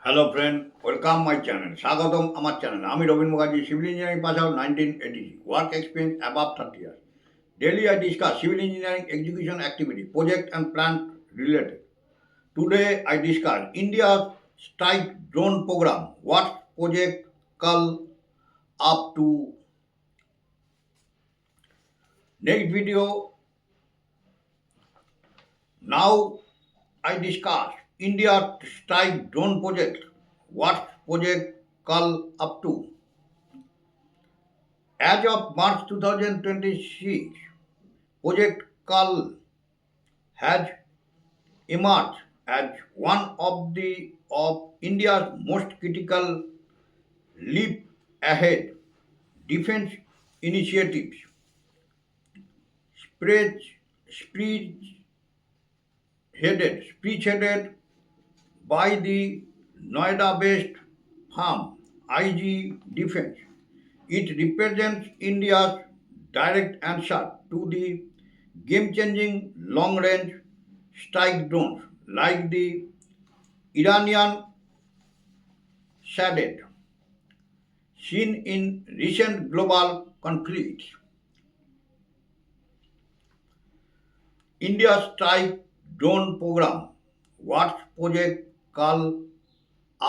Hello friend, welcome my channel. স্বাগতম আমার চ্যানেলে। আমি Rabin Mukherjee, civil engineering pass out 1980, work experience above 30 years. Daily I discuss civil engineering execution activity, project and plant related. Today I discuss India's strike drone program, what project call up to. Next video, now I discuss India strike drone project, what project call up to. As of March 2026, Project Kal has emerged as one of India's most critical leap ahead defense initiatives, spearheaded by the Noida-based firm IG Defense. It represents India's direct answer to the game-changing long-range strike drones like the Iranian Shahed seen in recent global conflicts. India's strike drone program, what project call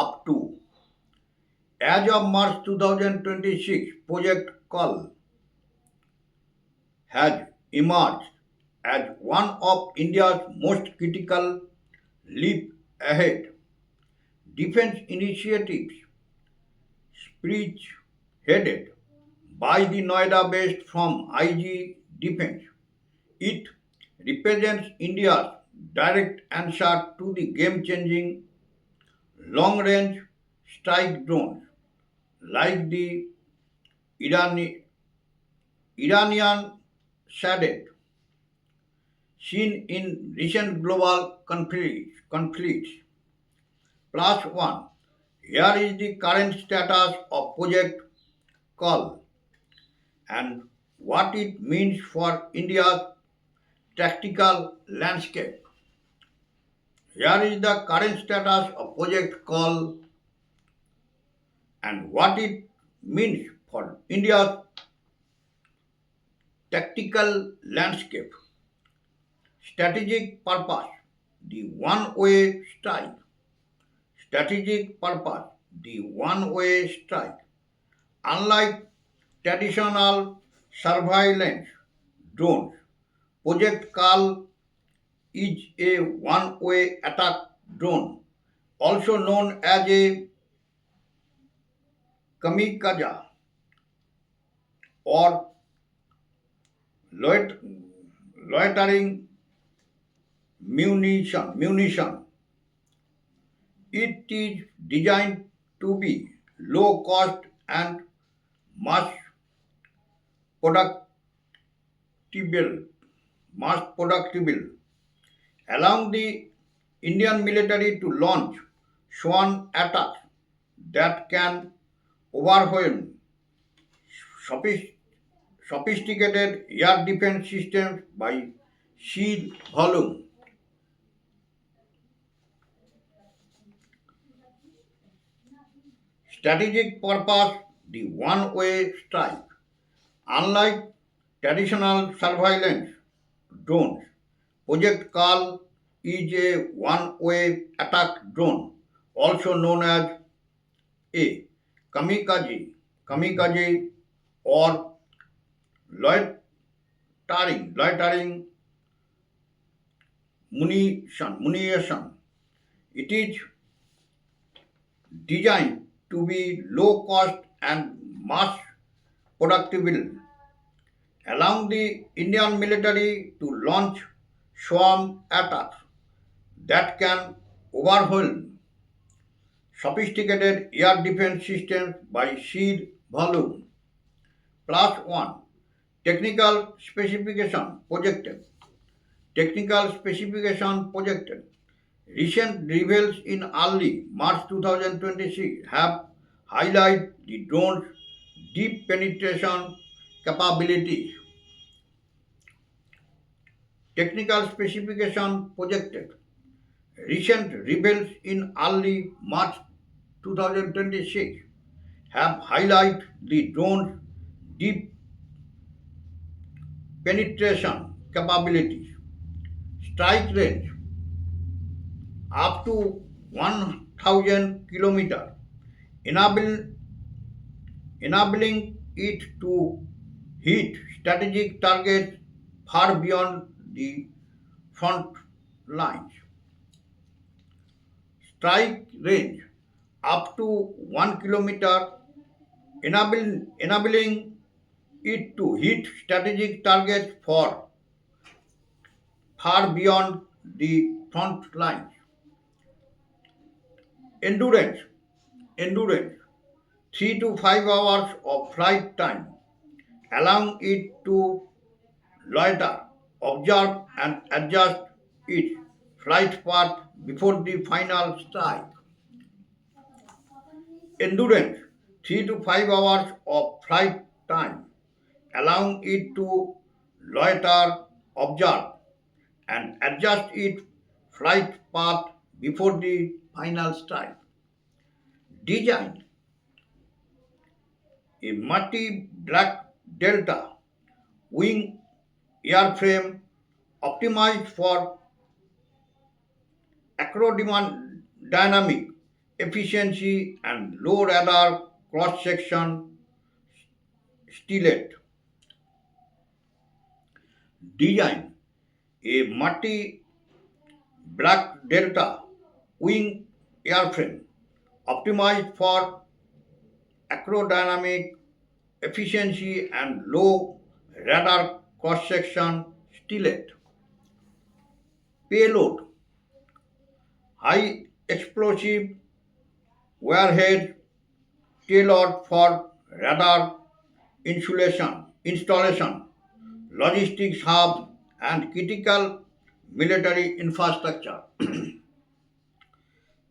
up to. As of March 2026, Project Call has emerged as one of India's most critical leap ahead defense initiatives spearheaded by the Noida-based firm IG Defense. It represents India's direct answer to the game-changing long-range strike drones like the Iranian Shahed seen in recent global conflicts. Plus one. Here is the current status of Project Call and what it means for India's tactical landscape. Here is the current status of Project Call and what it means for India's tactical landscape. Strategic purpose, the one-way strike. Strategic purpose, the one-way strike. Unlike traditional surveillance drones, Project Kal is a one-way attack drone, also known as a kamikaze or loitering munition. It is designed to be low cost and mass productible, allowing the Indian military to launch swarm attacks that can overwhelm sophis- sophisticated air defense systems by sheer volume. Strategic purpose, the one-way strike. Unlike traditional surveillance drones, Project Kal is a one-way attack drone, also known as a kamikaze or loitering munition. It is designed to be low cost and mass productible, allowing the Indian military to launch swarm attacks that can overwhelm sophisticated air defense systems by sheer volume. Plus one. Technical specification projected. Technical specification projected. Recent reviews in early March 2026 have highlighted the drone's deep penetration capabilities. Technical specification projected. Recent reviews in early March 2026 have highlighted the drone's deep penetration capabilities, strike range up to 1000 km, enable, enabling it to hit strategic targets far beyond the front lines. Strike range up to 1 kilometer, enabling it to hit strategic targets for far beyond the front lines. Endurance, endurance, 3 to 5 hours of flight time, allowing it to loiter, observe, and adjust its flight path before the final strike. Endurance, 3 to 5 hours of flight time, allowing it to loiter, observe, and adjust its flight path before the final strike. Design, a multi black delta wing airframe optimized for aerodynamic efficiency and low radar cross section stealth. Design, a multi black delta wing airframe optimized for aerodynamic efficiency and low radar cross section stealth. Payload, high explosive warhead tailored for radar installation, logistics hub, and critical military infrastructure.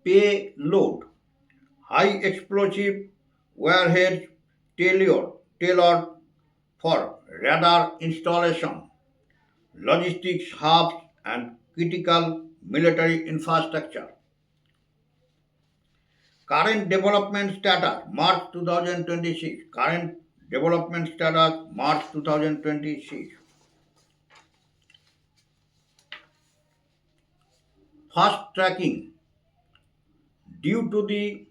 Payload, high explosive warhead tailored for radar installation, logistics hubs, and critical military infrastructure. Current development status March 2026. Current development status March 2026. Fast tracking due to the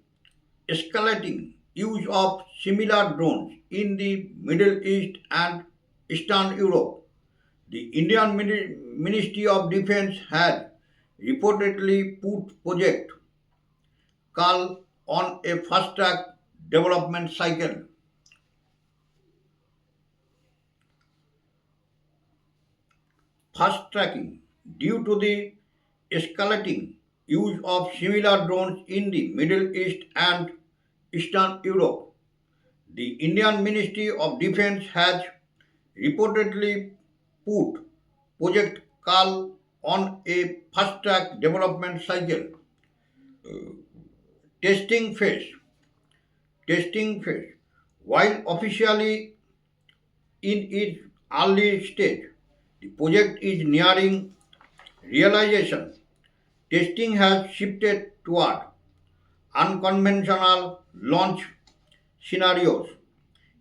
escalating use of similar drones in the Middle East and Eastern Europe. The Indian Ministry of Defense has reportedly put Project Kal on a fast track development cycle. Fast tracking due to the escalating use of similar drones in the Middle East and Eastern Europe. The Indian Ministry of Defense has reportedly put Project Kal on a fast track development cycle. Testing phase. Testing phase. While officially in its early stage, the project is nearing realization. Testing has shifted toward unconventional launch scenarios,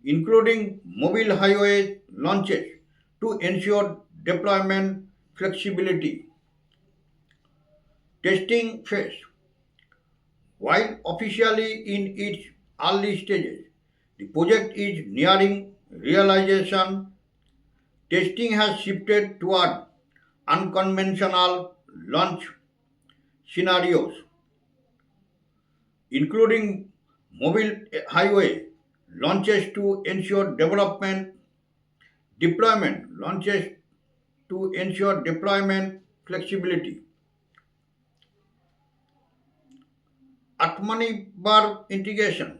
including mobile highway launches to ensure deployment flexibility. Testing phase. While officially in its early stages, the project is nearing realization. Testing has shifted toward unconventional launch scenarios, including mobile highway launches to ensure deployment flexibility. Atmanirbhar integration.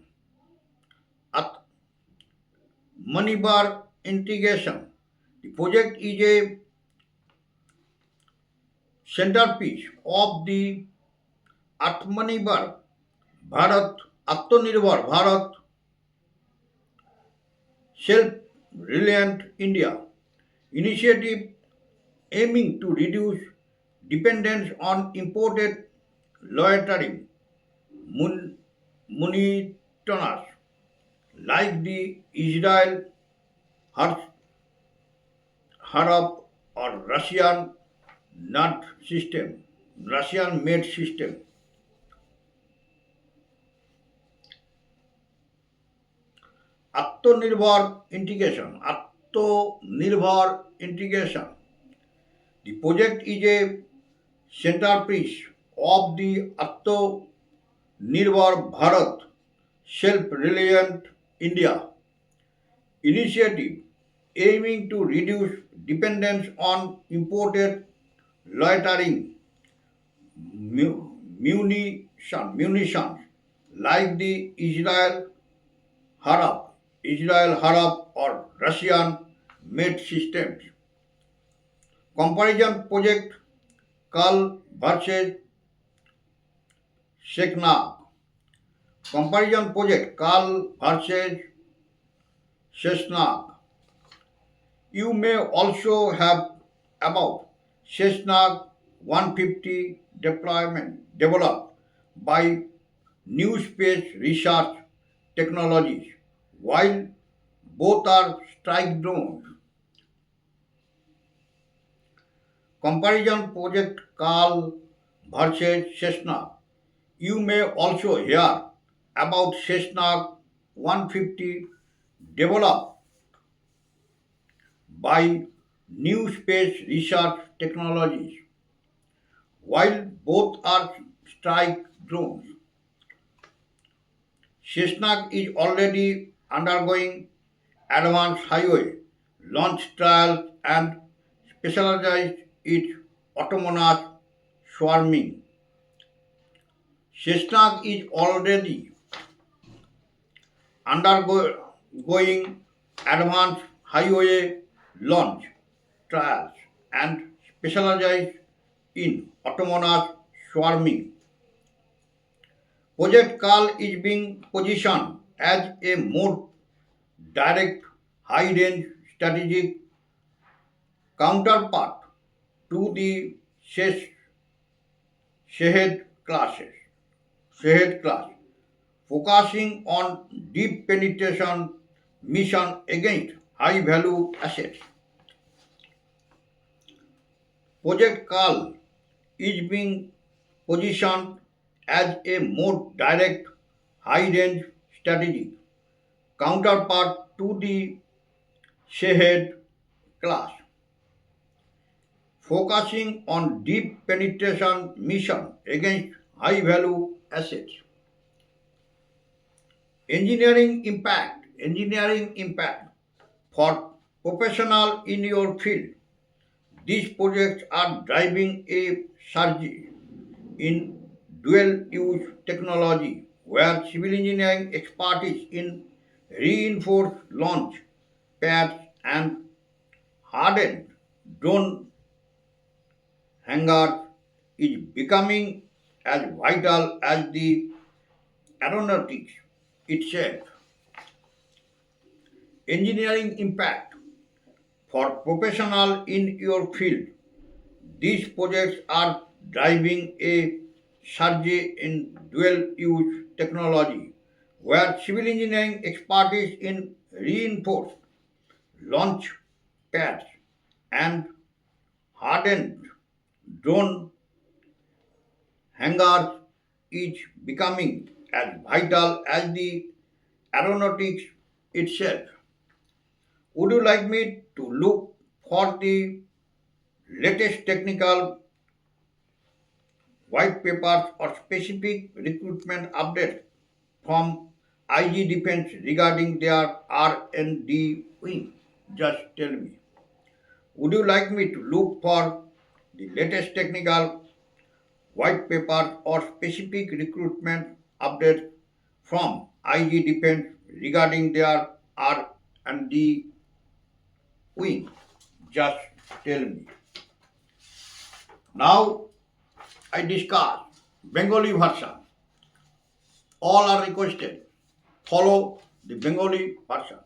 Atmanirbhar integration. The project is a centerpiece of the Atmanirbhar Bharat Atmanirbhar Bharat Self-Reliant India initiative aiming to reduce dependence on imported loitering monotonous, like the Israel Harap or Russian made system. Atmanirbhar integration. The project is a centerpiece of the Atmanirbhar Bharat Self-Reliant India initiative aiming to reduce dependence on imported loitering munitions like the Israel Harap or Russian made systems. Comparison project Kal versus Sheknag. Comparison project Kal versus Shesnag. You may also have about Shesnag 150 deployment developed by New Space Research Technologies, while both are strike drones. Comparison project Kal versus Shesnag. You may also hear about Shesnag 150 developed by New Space Research Technologies, while both are strike drones. Shesnag is already undergoing advanced highway launch trials and specialized its autonomous swarming. Shesnag is already undergoing advanced highway launch trials and specialized in autonomous swarming. Project Kal is being positioned as a more direct, high-range strategic counterpart to the Shahed class, focusing on deep penetration mission against high-value assets. Project Kal is being positioned as a more direct, high-range strategic counterpart to the Shahed class, focusing on deep penetration mission against high-value assets. Engineering impact for professional in your field. These projects are driving a surge in dual use technology where civil engineering expertise in reinforced launch pads and hardened drone hangars is becoming as vital as the aeronautics itself. Engineering impact for professional in your field. These projects are driving a surge in dual use technology where civil engineering expertise in reinforced launch pads and hardened drone hangars is becoming as vital as the aeronautics itself. Would you like me to look for the latest technical white papers or specific recruitment updates from IG Defense regarding their R&D wing? Just tell me. Would you like me to look for the latest technical white papers or specific recruitment updates from IG Defense regarding their R&D wing? Just tell me. Now I discuss Bengali version. All are requested. Follow the Bengali version.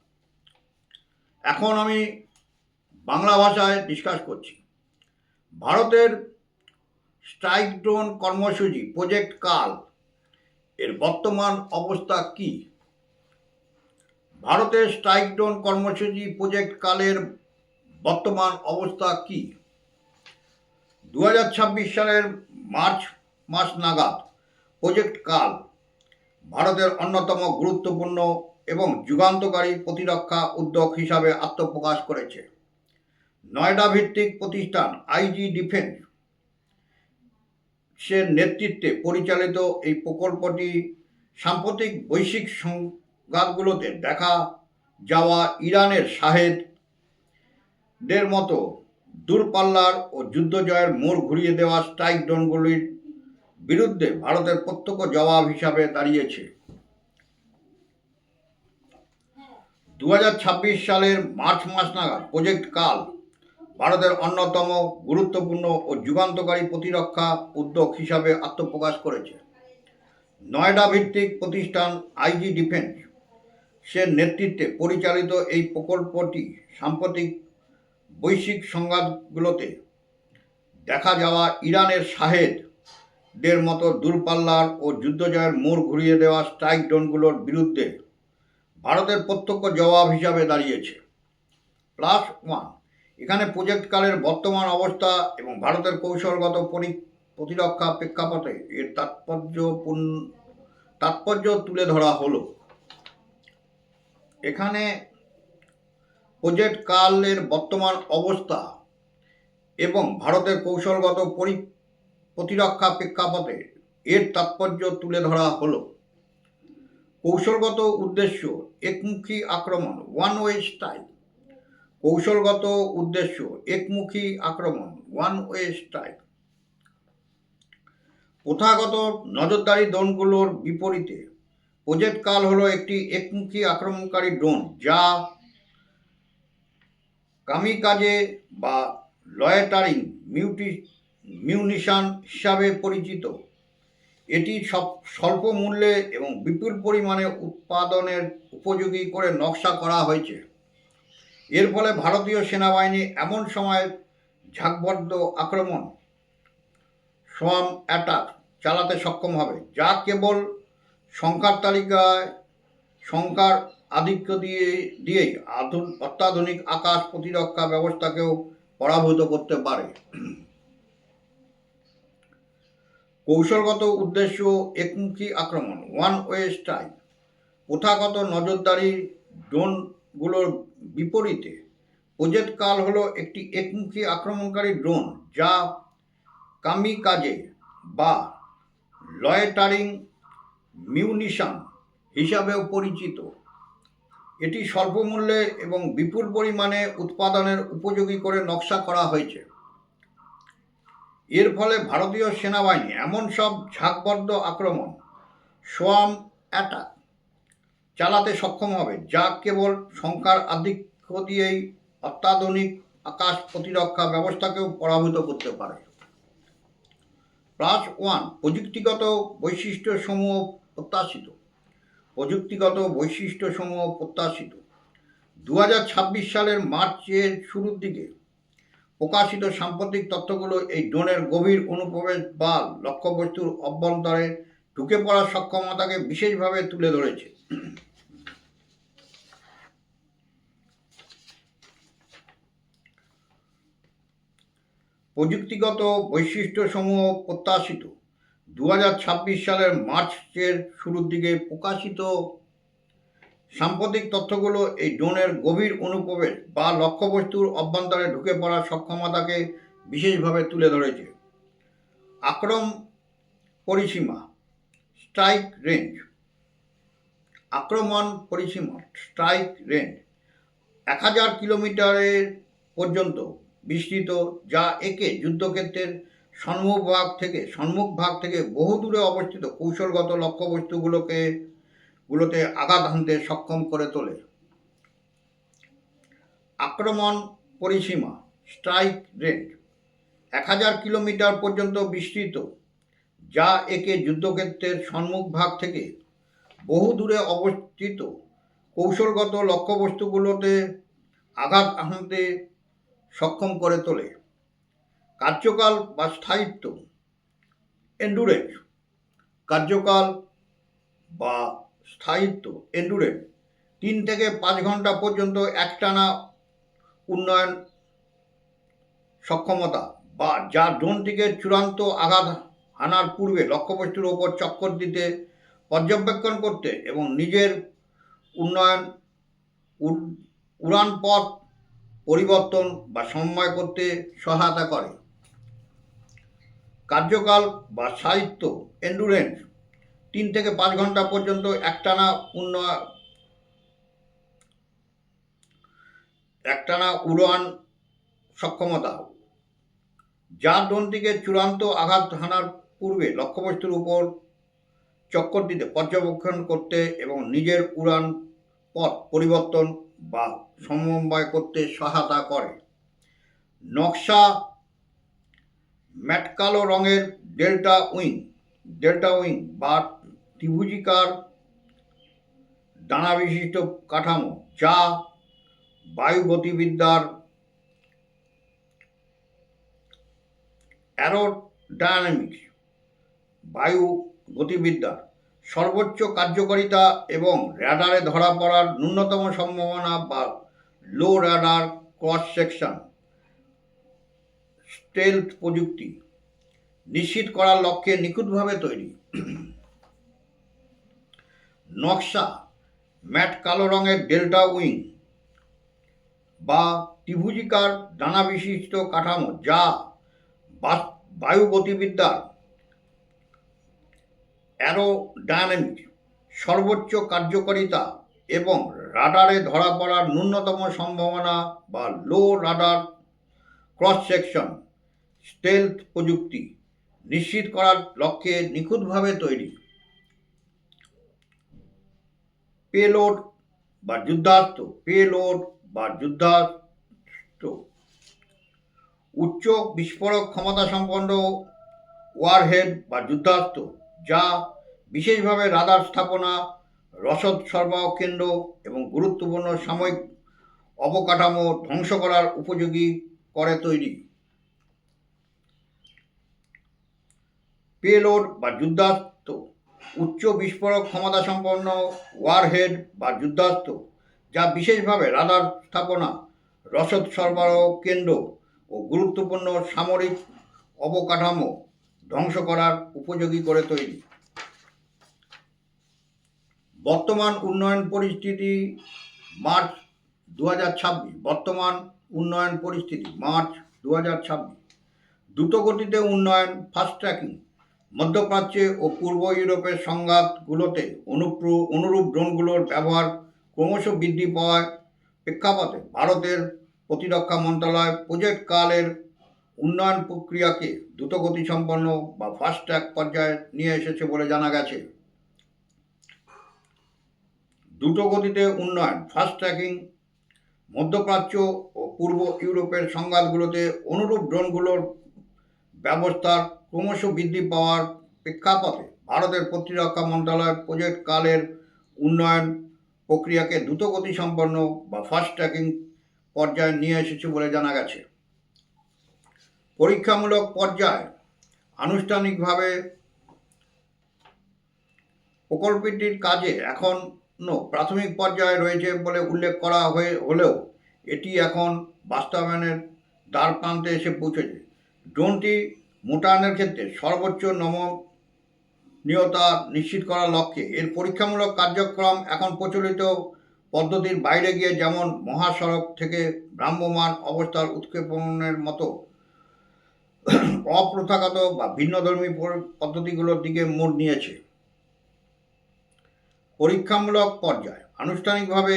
এখন আমি বাংলা ভাষায় discuss করছি। ভারতের strike drone কর্মসূচি project কাল এর বর্তমান অবস্থা কি? ভারতের স্ট্রাইক ড্রোন কর্মসূচি প্রজেক্ট কালের বর্তমান অবস্থা কি? 2026 সালের মার্চ মাস নাগাদ প্রজেক্ট কাল ভারতের অন্যতম গুরুত্বপূর্ণ এবং যুগান্তকারী প্রতিরক্ষা উদ্যোগ হিসাবে আত্মপ্রকাশ করেছে। নয়ডা ভিত্তিক প্রতিষ্ঠান আইজি ডিফেন্স সে নেতৃত্বে পরিচালিত এই প্রকল্পটি সাম্প্রতিক বৈশ্বিক সংঘাতগুলোতে দেখা যাওয়া ইরানের শাহেদের মতো দূরপাল্লার ও যুদ্ধ জয়ের মোড় ঘুরিয়ে দেওয়া স্ট্রাইক ড্রোনগুলির বিরুদ্ধে ভারতের প্রত্যক্ষ জবাব হিসাবে দাঁড়িয়েছে। 2026 সালের মার্চ মাস নাগাদ প্রজেক্ট কাল ভারতের অন্যতম গুরুত্বপূর্ণ ও যুগান্তকারী প্রতিরক্ষা উদ্যোগ হিসাবে আত্মপ্রকাশ করেছে। নয়ডা ভিত্তিক প্রতিষ্ঠান আইজি ডিফেন্স সে নেতৃত্বে পরিচালিত এই প্রকল্পটি সাম্প্রতিক বৈশ্বিক সংঘাতগুলোতে দেখা যাওয়া ইরানের শাহেদের মতো দূরপাল্লার ও যুদ্ধজয়ের মোড় ঘুরিয়ে দেওয়া স্ট্রাইক ড্রোনগুলোর বিরুদ্ধে ভারতের প্রত্যক্ষ জবাব হিসাবে দাঁড়িয়েছে। +1 এখানে প্রজেক্ট কালের বর্তমান অবস্থা এবং ভারতের কৌশলগত প্রতিরক্ষা প্রেক্ষাপটে এর তাৎপর্য তুলে ধরা হলো। এখানে প্রজেক্ট কালের বর্তমান অবস্থা এবং ভারতের কৌশলগত প্রতিরক্ষা প্রেক্ষাপটে এর তাৎপর্য তুলে ধরা হলো। কৌশলগত উদ্দেশ্য একমুখী আক্রমণ, ওয়ান ওয়ে স্ট্রাইক। কৌশলগত উদ্দেশ্য একমুখী আক্রমণ, ওয়ান ওয়ে স্ট্রাইক। প্রথাগত নজরদারি ড্রোনগুলোর বিপরীতে প্রজেক্ট কাল হলো একটি একমুখী আক্রমণকারী ড্রোন যা কামিকাজে বা লয়েটারিং মিউনিশন হিসাবে পরিচিত। এটি স্বল্প মূল্যে এবং বিপুল পরিমাণে উৎপাদনের উপযোগী করে নকশা করা হয়েছে। এর ফলে ভারতীয় সেনাবাহিনী এমন সময় ঝাঁকবদ্ধ আক্রমণ সোয়াম অ্যাটাক চালাতে সক্ষম হবে যা কেবল সংখ্যার আধিক্য দিয়েই অত্যাধুনিক আকাশ প্রতিরক্ষা ব্যবস্থাকেও পরাভূত করতে পারে। কৌশলগত উদ্দেশ্য একমুখী আক্রমণ, ওয়ান ওয়ে স্ট্রাইক। প্রথাগত নজরদারি ড্রোনগুলোর বিপরীতে প্রজেক্ট কাল হলো একটি একমুখী আক্রমণকারী ড্রোন যা কামিকাজে বা লয়েটারিং মিউনিশন হিসাবেও পরিচিত। এটি স্বল্প মূল্যে এবং বিপুল পরিমাণে উৎপাদনের উপযোগী করে নকশা করা হয়েছে। এর ফলে ভারতীয় সেনাবাহিনী এমন সব ঝাঁকবদ্ধ আক্রমণ সোয়াম অ্যাটাক চালাতে সক্ষম হবে যা কেবল সংখ্যার আধিক্য দিয়েই অত্যাধুনিক আকাশ প্রতিরক্ষা ব্যবস্থাকেও পরাভূত করতে পারে। +1 প্রযুক্তিগত বৈশিষ্ট্যসমূহ প্রত্যাশিত। 2026 সালের মার্চের শুরুর দিকে প্রকাশিত সাম্প্রতিক তথ্যগুলো এই ড্রোনের গভীর অনুপ্রবেশ বা লক্ষ্যবস্তুর অভ্যন্তরে ঢুকে পড়ার সক্ষমতাকে বিশেষভাবে তুলে ধরেছে। প্রযুক্তিগত বৈশিষ্ট্যসমূহ প্রত্যাশিত। 2026 সালের মার্চের শুরুর দিকে প্রকাশিত সাম্প্রতিক তথ্যগুলো এই ড্রোনের গভীর অনুপ্রবেশ বা লক্ষ্যবস্তুর অভ্যন্তরে ঢুকে পড়ার সক্ষমতাকে বিশেষভাবে তুলে ধরেছে। আক্রমণ পরিসীমা, স্ট্রাইক রেঞ্জ। আক্রমণ পরিসীমা, স্ট্রাইক রেঞ্জ 1000 কিলোমিটারের পর্যন্ত বিস্তৃত, যা একে যুদ্ধক্ষেত্রের সম্মুখভাগ থেকে বহু দূরে অবস্থিত কৌশলগত লক্ষ্যবস্তুগুলোতে আঘাত হানতে সক্ষম করে তোলে। আক্রমণ পরিসীমা, স্ট্রাইক রেঞ্জ 1000 কিলোমিটার পর্যন্ত বিস্তৃত, যা একে যুদ্ধক্ষেত্রের সম্মুখভাগ থেকে বহু দূরে অবস্থিত কৌশলগত লক্ষ্যবস্তুগুলোতে আঘাত হানতে সক্ষম করে তোলে। কার্যকাল বা স্থায়িত্ব, এন্ডুরেন্স। কার্যকাল বা স্থায়িত্ব এন্ডুরেন্স 3 থেকে 5 ঘন্টা পর্যন্ত একটানা উন্নয়ন সক্ষমতা বা যা ড্রোনটিকে চূড়ান্ত আঘাত হানার পূর্বে লক্ষ্যবস্তুর ওপর চক্কর দিতে পর্যবেক্ষণ করতে এবং নিজের উন্নয়ন উড়ান পথ পরিবর্তন বা সমন্বয় করতে সহায়তা করে। কার্যকাল বা স্থায়িত্ব এন্ডুরেন্স 3 থেকে 5 ঘন্টা পর্যন্ত একটানা উড়ান সক্ষমতা যা ড্রোনটিকে চূড়ান্ত আঘাত হানার পূর্বে লক্ষ্যবস্তুর উপর চক্কর দিতে পর্যবেক্ষণ করতে এবং নিজের উড়ান পথ পরিবর্তন বা সমন্বয় করতে সহায়তা করে। নকশা ম্যাট কালো রঙের ডেল্টা উইং বা ত্রিভুজিকার ডানা বিশিষ্ট কাঠামো যা বায়ুগতিবিদ্যার অ্যারোডায়নামিক্স বায়ু গতিবিদ্যার সর্বোচ্চ কার্যকারিতা এবং র্যাডারে ধরা পড়ার ন্যূনতম সম্ভাবনা বা লো র্যাডার ক্রস সেকশন স্টেলথ প্রযুক্তি নিশ্চিত করার লক্ষ্যে নিখুঁতভাবে তৈরি। নকশা ম্যাট কালো রঙের ডেল্টা উইং বা ত্রিভুজিকার ডানা বিশিষ্ট কাঠামো যা বায়ুগতিবিদ্যার অ্যারোডায়নামিক্স সর্বোচ্চ কার্যকারিতা এবং রাডারে ধরা পড়ার ন্যূনতম সম্ভাবনা বা লো রাডার ক্রস সেকশন স্টেলথ প্রযুক্তি নিশ্চিত করার লক্ষ্যে নিখুঁতভাবে তৈরি। পেলোড বা যুদ্ধাস্ত্র উচ্চ বিস্ফোরক ক্ষমতা সম্পন্ন ওয়ারহেড বা যুদ্ধাস্ত্র যা বিশেষভাবে রাডার স্থাপনা, রসদ সরবরাহ কেন্দ্র এবং গুরুত্বপূর্ণ সামরিক অবকাঠামো ধ্বংস করার উপযোগী করে তৈরি। পেলোড বা যুদ্ধাস্ত্র উচ্চ বিস্ফোরক ক্ষমতা সম্পন্ন ওয়ারহেড বা যুদ্ধাস্ত্র যা বিশেষভাবে রাডার স্থাপনা, রসদ সরবরাহ কেন্দ্র ও গুরুত্বপূর্ণ সামরিক অবকাঠামো ধ্বংস করার উপযোগী করে তৈরি। বর্তমান উন্নয়ন পরিস্থিতি মার্চ 2026 দ্রুতগতিতে উন্নয়ন ফাস্ট ট্র্যাকিং মধ্যপ্রাচ্যে ও পূর্ব ইউরোপের সংঘাতগুলোতে অনুরূপ ড্রোনগুলোর ব্যবহার ক্রমশ বৃদ্ধি পাওয়ার প্রেক্ষাপটে ভারতের প্রতিরক্ষা মন্ত্রণালয় প্রজেক্ট কালের উন্নয়ন প্রক্রিয়াকে দ্রুতগতিসম্পন্ন বা ফাস্ট ট্র্যাক পর্যায়ে নিয়ে এসেছে বলে জানা গেছে। দ্রুতগতিতে উন্নয়ন ফাস্ট ট্র্যাকিং মধ্যপ্রাচ্য ও পূর্ব ইউরোপের সংঘাতগুলোতে অনুরূপ ড্রোনগুলোর ব্যবস্থার ক্রমশ বৃদ্ধি পাওয়ার প্রেক্ষাপটে ভারতের প্রতিরক্ষা মন্ত্রণালয় প্রজেক্ট কালের উন্নয়ন প্রক্রিয়াকে দ্রুতগতিসম্পন্ন বা ফাস্ট ট্র্যাকিং পর্যায়ে নিয়ে এসেছে বলে জানা গেছে। পরীক্ষামূলক পর্যায়ে আনুষ্ঠানিকভাবে প্রকল্পটির কাজে এখনও প্রাথমিক পর্যায়ে রয়েছে বলে উল্লেখ করা হলেও এটি এখন বাস্তবায়নের দ্বারপ্রান্তে এসে পৌঁছেছে। ড্রোনটি মোতায়েনের ক্ষেত্রে সর্বোচ্চ নমনীয়তা নিশ্চিত করার লক্ষ্যে এর পরীক্ষামূলক কার্যক্রম এখন প্রচলিত পদ্ধতির বাইরে গিয়ে যেমন মহাসড়ক থেকে ভ্রাম্যমাণ অবস্থার উৎক্ষেপণের মতো অপ্রথাগত বা ভিন্নধর্মী পদ্ধতিগুলোর দিকে মোড় নিয়েছে। পরীক্ষামূলক পর্যায় আনুষ্ঠানিকভাবে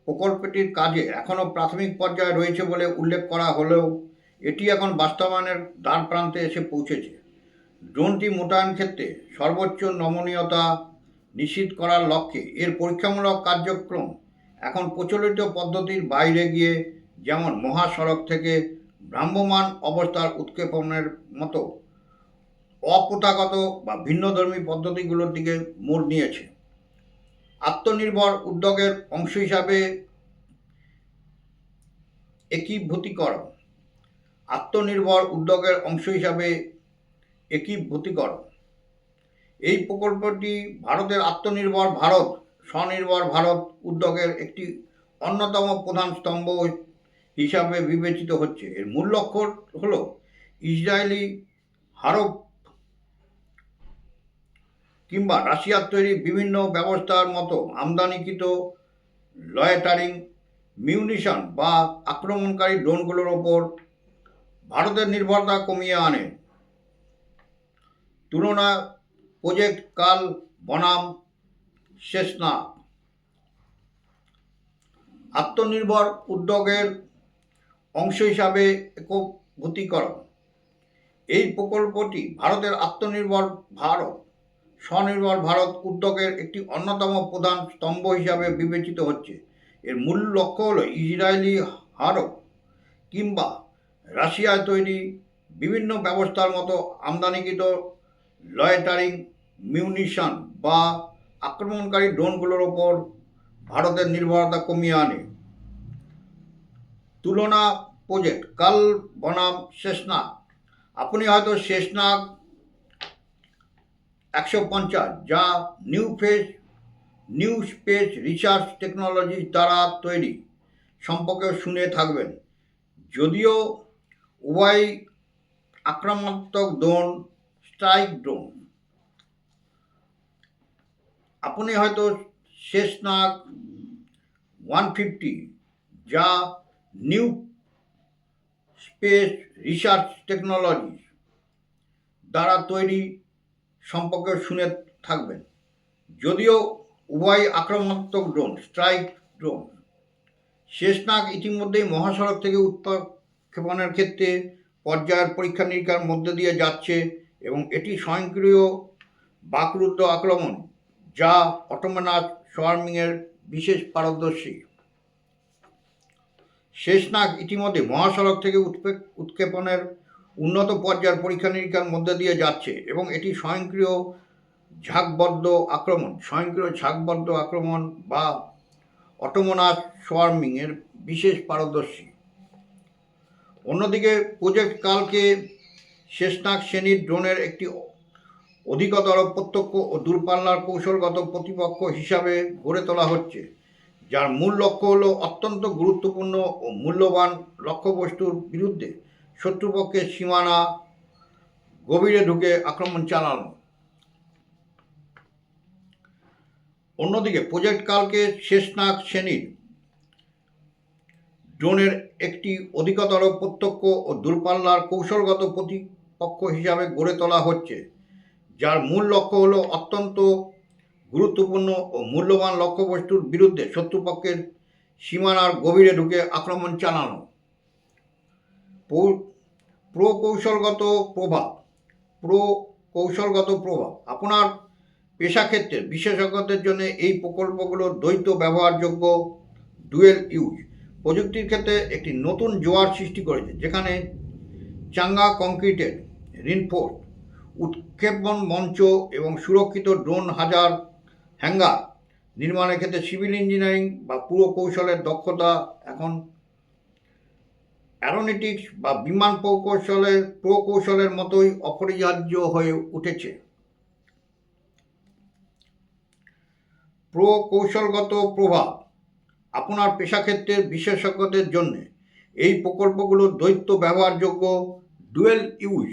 প্রকল্পটির কাজে এখনও প্রাথমিক পর্যায়ে রয়েছে বলে উল্লেখ করা হলেও এটি এখন বাস্তবায়নের দ্বারপ্রান্তে এসে পৌঁছেছে। ড্রোনটি মোতায়েন ক্ষেত্রে সর্বোচ্চ নমনীয়তা নিশ্চিত করার লক্ষ্যে এর পরীক্ষামূলক কার্যক্রম এখন প্রচলিত পদ্ধতির বাইরে গিয়ে যেমন মহাসড়ক থেকে ভ্রাম্যমাণ অবস্থার উৎক্ষেপণের মতো অপ্রথাগত বা ভিন্নধর্মী পদ্ধতিগুলোর দিকে মোড় নিয়েছে। আত্মনির্ভর উদ্যোগের অংশ হিসাবে একীভূতীকরণ এই প্রকল্পটি ভারতের আত্মনির্ভর ভারত স্বনির্ভর ভারত উদ্যোগের একটি অন্যতম প্রধান স্তম্ভ হিসাবে বিবেচিত হচ্ছে। এর মূল লক্ষ্য হল ইসরায়েলি হারপ কিংবা রাশিয়ার তৈরি বিভিন্ন ব্যবস্থার মতো আমদানিকৃত লয়েটারিং মিউনিশন বা আক্রমণকারী ড্রোনগুলোর ওপর ভারতের নির্ভরতা কমিয়ে আনে। তুলনা প্রজেক্ট কাল বনাম সেসনা আত্মনির্ভর উদ্যোগের অংশ হিসাবে একীভূতকরণ। এই প্রকল্পটি ভারতের আত্মনির্ভর ভারত স্বনির্ভর ভারত উদ্যোগের একটি অন্যতম প্রধান স্তম্ভ হিসাবে বিবেচিত হচ্ছে। এর মূল লক্ষ্য হল ইসরায়েলি হারপ কিংবা রাশিয়ায় তৈরি বিভিন্ন ব্যবস্থার মতো আমদানিকৃত লয়েটারিং মিউনিশন বা আক্রমণকারী ড্রোনগুলোর ওপর ভারতের নির্ভরতা কমিয়ে আনে। তুলনা প্রজেক্ট কাল বনাম সেসনা। আপনি হয়তো সেসনা 150 যা নিউ স্পেস রিসার্চ টেকনোলজি দ্বারা তৈরি সম্পর্কে শুনে থাকবেন। যদিও উভয় আক্রমণাত্মক ড্রোন, স্ট্রাইক ড্রোন। আপনি হয়তো সেসনা 150 যা নিউ স্পেস রিসার্চ টেকনোলজি দ্বারা তৈরি সম্পর্কে শুনে থাকবেন। যদিও উভয় আক্রমণাত্মক ড্রোন, স্ট্রাইক ড্রোন। সেসনা ইতিমধ্যেই মহাসড়ক থেকে উৎক্ষেপণের ক্ষেত্রে পর্যায়ের পরীক্ষা নিরীক্ষার মধ্যে দিয়ে যাচ্ছে এবং এটি স্বয়ংক্রিয় বাকরুদ্ধ আক্রমণ যা অটোনোমাস সোয়ার্মিংয়ের বিশেষ পারদর্শী। সেসনা ইতিমধ্যে মহাসড়ক থেকে উৎক্ষেপণের উন্নত পর্যায়ের পরীক্ষা নিরীক্ষার মধ্যে দিয়ে যাচ্ছে এবং এটি স্বয়ংক্রিয় ঝাঁকবদ্ধ আক্রমণ বা অটোনোমাস সোয়ার্মিংয়ের বিশেষ পারদর্শী। অন্যদিকে প্রজেক্ট কালকে সেসনা শ্রেণীর ড্রোনের একটি অধিকতর প্রত্যক্ষ ও দূরপাল্লার কৌশলগত প্রতিপক্ষ হিসাবে গড়ে তোলা হচ্ছে, যার মূল লক্ষ্য হল অত্যন্ত গুরুত্বপূর্ণ ও মূল্যবান লক্ষ্যবস্তুর বিরুদ্ধে শত্রুপক্ষের সীমানা গভীরে ঢুকে আক্রমণ চালানো। অন্যদিকে প্রজেক্ট কালকে সেসনা শ্রেণীর ড্রোনের একটি অধিকতর প্রত্যক্ষ ও দূরপাল্লার কৌশলগত প্রতিপক্ষ হিসাবে গড়ে তোলা হচ্ছে, যার মূল লক্ষ্য হল অত্যন্ত গুরুত্বপূর্ণ ও মূল্যবান লক্ষ্যবস্তুর বিরুদ্ধে শত্রুপক্ষের সীমানার গভীরে ঢুকে আক্রমণ চালানো। প্রকৌশলগত প্রভাব। আপনার পেশাক্ষেত্রের বিশেষজ্ঞদের জন্য এই প্রকল্পগুলো দ্বৈত ব্যবহারযোগ্য ডুয়েল ইউজ প্রযুক্তির ক্ষেত্রে একটি নতুন জোয়ার সৃষ্টি করেছে, যেখানে চাঙ্গা কংক্রিটের রিনফোর্সড উৎক্ষেপণ মঞ্চ এবং সুরক্ষিত ড্রোন হ্যাঙ্গার নির্মাণের ক্ষেত্রে সিভিল ইঞ্জিনিয়ারিং বা পুরকৌশলের দক্ষতা এখন অ্যারোনটিক্স বা বিমান প্রকৌশলের মতোই অপরিহার্য হয়ে উঠেছে। প্রকৌশলগত প্রভাব। আপনার পেশাক্ষেত্রের বিশেষজ্ঞদের জন্য এই প্রকল্পগুলো দ্বৈত ব্যবহারযোগ্য ডুয়েল ইউজ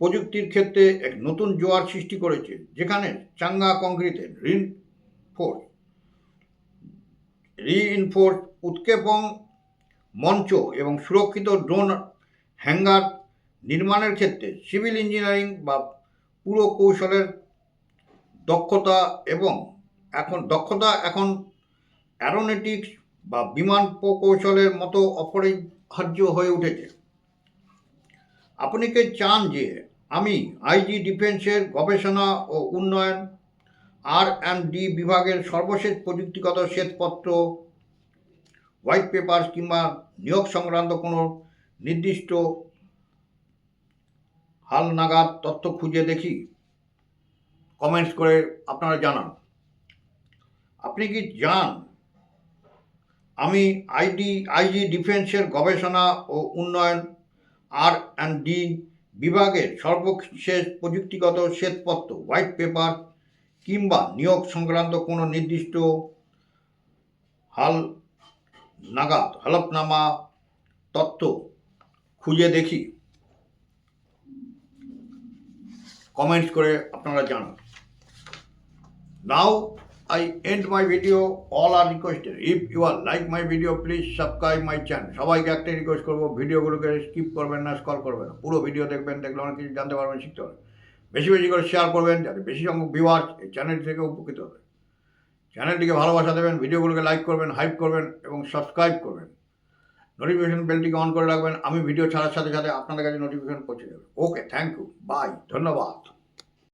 প্রযুক্তির ক্ষেত্রে এক নতুন জোয়ার সৃষ্টি করেছে, যেখানে চাঙ্গা কংক্রিটের রিইনফোর্সড উৎক্ষেপণ মঞ্চ এবং সুরক্ষিত ড্রোন হ্যাঙ্গার নির্মাণের ক্ষেত্রে সিভিল ইঞ্জিনিয়ারিং বা পুরকৌশলের দক্ষতা এখন অ্যারোনটিক্স বা বিমান প্রকৌশলের মতো অপরিহার্য হয়ে উঠেছে। আপনি কি চান যে আমি আইজি ডিফেন্সের গবেষণা ও উন্নয়ন R&D বিভাগের সর্বশেষ প্রযুক্তিগত শ্বেতপত্র, হোয়াইট পেপার কিংবা নিয়োগ সংক্রান্ত কোনো নির্দিষ্ট হালনাগাদ তথ্য খুঁজে দেখি? কমেন্টস করে আপনারা জানান। আপনি কি জান আমি আইজি ডিফেন্সের গবেষণা ও উন্নয়ন R&D বিভাগের সর্বশেষ প্রযুক্তিগত শ্বেতপত্র হোয়াইট পেপার কিংবা নিয়োগ সংক্রান্ত কোনো নির্দিষ্ট হলফনামা তথ্য খুঁজে দেখি, কমেন্টস করে আপনারা জানান। Now I end my video. All are requested. If you are like my video, please subscribe my channel. সবাইকে একটাই রিকোয়েস্ট করবো, ভিডিওগুলোকে স্কিপ করবেন না, স্ক্রল করবেন না, পুরো ভিডিও দেখবেন, দেখলে অনেক কিছু জানতে পারবেন, শিখতে পারবেন। বেশি বেশি করে শেয়ার করবেন যাতে বেশি সংখ্যক ভিউয়ার্স এই চ্যানেলটি থেকে উপকৃত হবে। চ্যানেলটিকে ভালোবাসা দেবেন, ভিডিওগুলোকে লাইক করবেন, হাইপ করবেন এবং সাবস্ক্রাইব করবেন। নোটিফিকেশন বেলটিকে অন করে রাখবেন, আমি ভিডিও ছাড়ার সাথে সাথে আপনাদের কাছে নোটিফিকেশন পৌঁছে যাবে। ওকে, থ্যাংক ইউ, বাই, ধন্যবাদ।